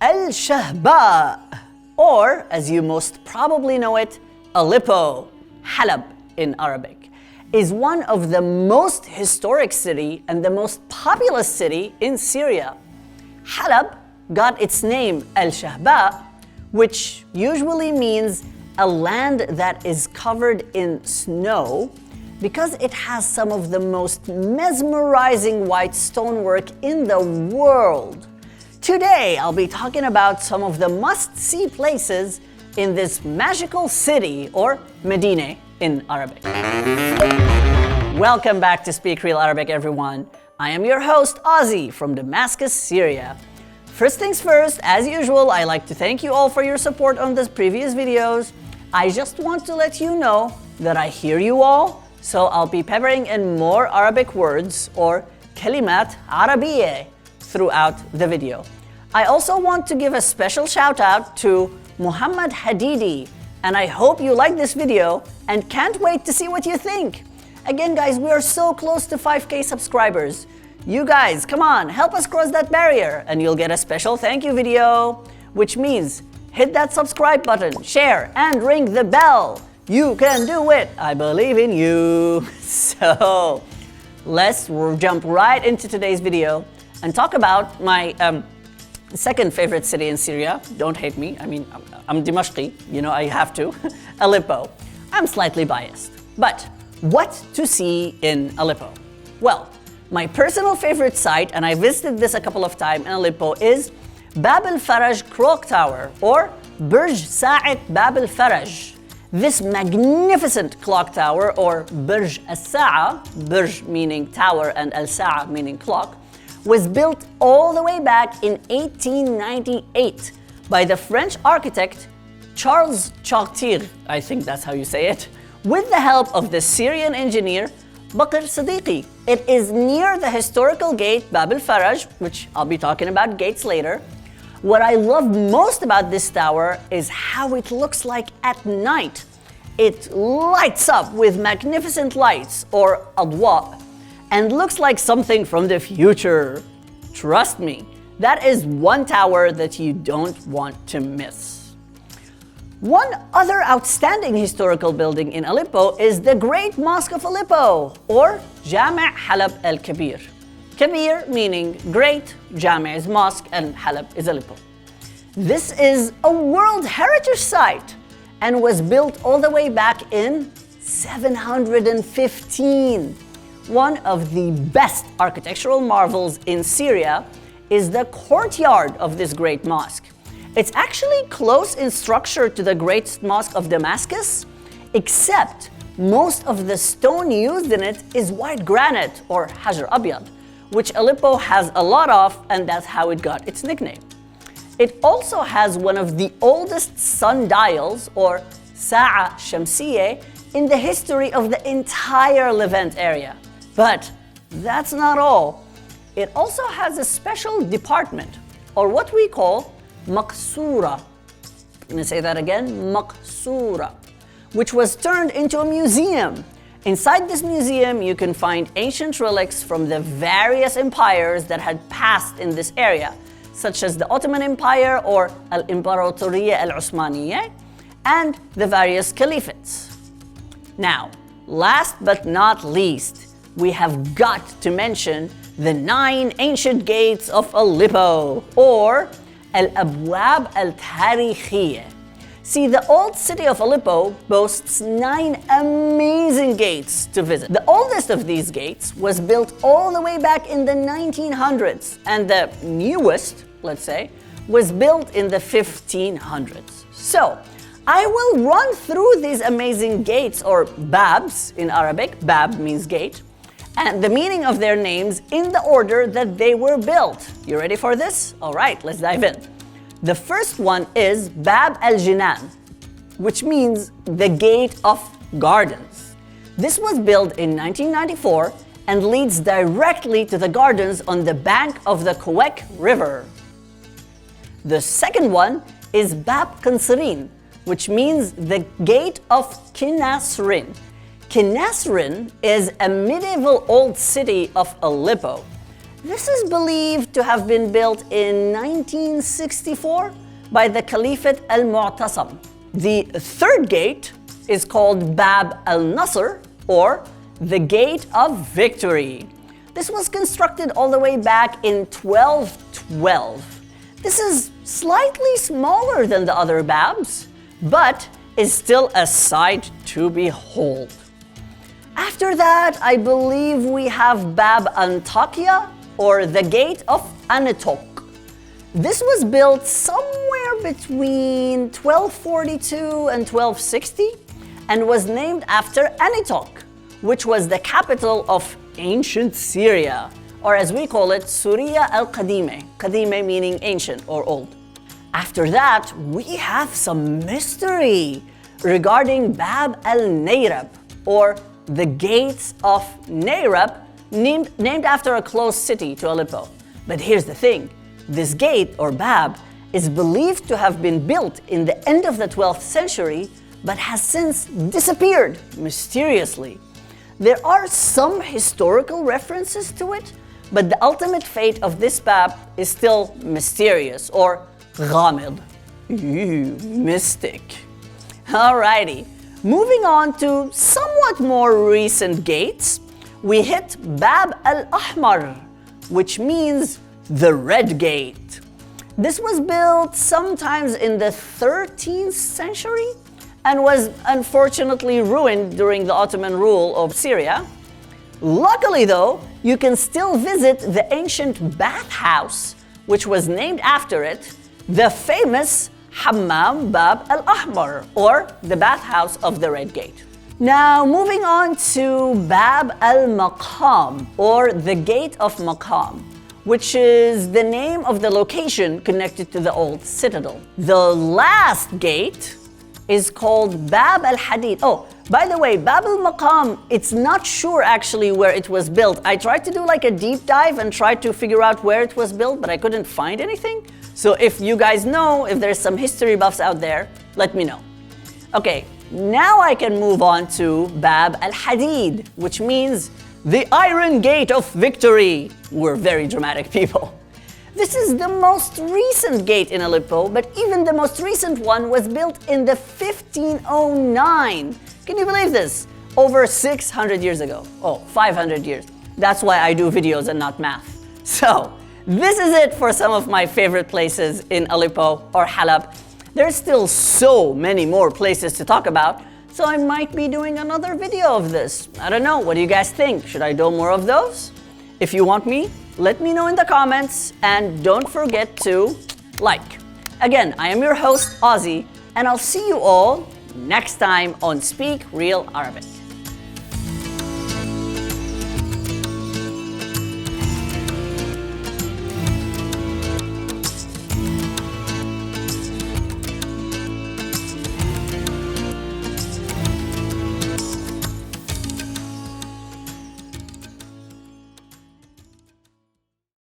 Al-Shahba, or as you most probably know it, Aleppo, Halab in Arabic, is one of the most historic city and the most populous city in Syria. Halab got its name Al-Shahba, which usually means a land that is covered in snow, because it has some of the most mesmerizing white stonework in the world. Today, I'll be talking about some of the must-see places in this magical city, or Medina in Arabic. Welcome back to Speak Real Arabic, everyone. I am your host, Ozzy, from Damascus, Syria. First things first, as usual, I like to thank you all for your support on the previous videos. I just want to let you know that I hear you all, so I'll be peppering in more Arabic words, or kalimat Arabiye, throughout the video. I also want to give a special shout out to Muhammad Hadidi, and I hope you like this video and can't wait to see what you think. Again, guys, we are so close to 5K subscribers. You guys, come on, help us cross that barrier and you'll get a special thank you video, which means hit that subscribe button, share, and ring the bell. You can do it. I believe in you. So let's jump right into today's video and talk about my second favorite city in Syria. Don't hate me. I mean, I'm Dimashqi, you know, I have to. Aleppo. I'm slightly biased. But what to see in Aleppo? Well, my personal favorite site, and I visited this a couple of times in Aleppo, is Bab al-Faraj Clock Tower, or Burj Sa'at Bab al-Faraj. This magnificent clock tower, or Burj al-Sa'a, Burj meaning tower and al-Sa'a meaning clock, was built all the way back in 1898 by the French architect Charles Chartier, I think that's how you say it, with the help of the Syrian engineer Bakr Sadiqi. It is near the historical gate Bab al-Faraj, which I'll be talking about gates later. What I love most about this tower is how it looks like at night. It lights up with magnificent lights, or adwa, and looks like something from the future. Trust me, that is one tower that you don't want to miss. One other outstanding historical building in Aleppo is the Great Mosque of Aleppo, or Jami' Halab al-Kabir. Kabir meaning great, Jami' is mosque, and Halab is Aleppo. This is a World Heritage Site and was built all the way back in 715. One of the best architectural marvels in Syria is the courtyard of this great mosque. It's actually close in structure to the Great Mosque of Damascus, except most of the stone used in it is white granite, or Hajar Abyad, which Aleppo has a lot of, and that's how it got its nickname. It also has one of the oldest sundials, or Sa'a Shamsiyeh, in the history of the entire Levant area. But that's not all. It also has a special department, or what we call Maqsura. Let me say that again, Maqsura, which was turned into a museum. Inside this museum, you can find ancient relics from the various empires that had passed in this area, such as the Ottoman Empire, or Al-Imperatoriyya Al-Osmaniyya, and the various caliphates. Now, last but not least, we have got to mention the 9 ancient gates of Aleppo, or Al-Abwab Al-Tarikhiyya. See, the old city of Aleppo boasts 9 amazing gates to visit. The oldest of these gates was built all the way back in the 1900s, and the newest, let's say, was built in the 1500s. So, I will run through these amazing gates, or babs in Arabic. Bab means gate, and the meaning of their names in the order that they were built. You ready for this? All right, let's dive in. The first one is Bab al-Jinan, which means the gate of gardens. This was built in 1994 and leads directly to the gardens on the bank of the Kuwait River. The second one is Bab Kansarin, which means the gate of Kinasrin. Kinasrin is a medieval old city of Aleppo. This is believed to have been built in 1964 by the Caliphate al-Mu'tasam. The third gate is called Bab al-Nasr, or the Gate of Victory. This was constructed all the way back in 1212. This is slightly smaller than the other Babs, but is still a sight to behold. After that, I believe we have Bab Antakya, or the Gate of Anatok. This was built somewhere between 1242 and 1260 and was named after Anatok, which was the capital of ancient Syria, or as we call it, Syria al-Qadime. Qadime meaning ancient or old. After that, we have some mystery regarding Bab al-Nayrab, or the Gates of Nayrab, named after a close city to Aleppo. But here's the thing, this gate, or Bab, is believed to have been built in the end of the 12th century, but has since disappeared mysteriously. There are some historical references to it, but the ultimate fate of this Bab is still mysterious, or ghamid. Mystic. Alrighty, moving on to somewhat more recent gates, we hit Bab al-Ahmar, which means the Red Gate. This was built sometimes in the 13th century and was unfortunately ruined during the Ottoman rule of Syria. Luckily though, you can still visit the ancient bathhouse, which was named after it, the famous Hammam Bab al-Ahmar, or the bathhouse of the Red Gate. Now moving on to Bab al-Maqam, or the Gate of Maqam, which is the name of the location connected to the old citadel. The last gate is called Bab al-Hadid. Oh, by the way, Bab al-Maqam, it's not sure actually where it was built. I tried to do like a deep dive and tried to figure out where it was built, but I couldn't find anything. So if you guys know, if there's some history buffs out there, let me know. Okay, now I can move on to Bab al-Hadid, which means the Iron Gate of Victory. We're very dramatic people. This is the most recent gate in Aleppo, but even the most recent one was built in the 1509. Can you believe this? Over 600 years ago. Oh, 500 years. That's why I do videos and not math. So, this is it for some of my favorite places in Aleppo or Halab. There's still so many more places to talk about, so I might be doing another video of this. I don't know, what do you guys think? Should I do more of those? If you want me, let me know in the comments, and don't forget to like. Again, I am your host, Ozzy, and I'll see you all next time on Speak Real Arabic.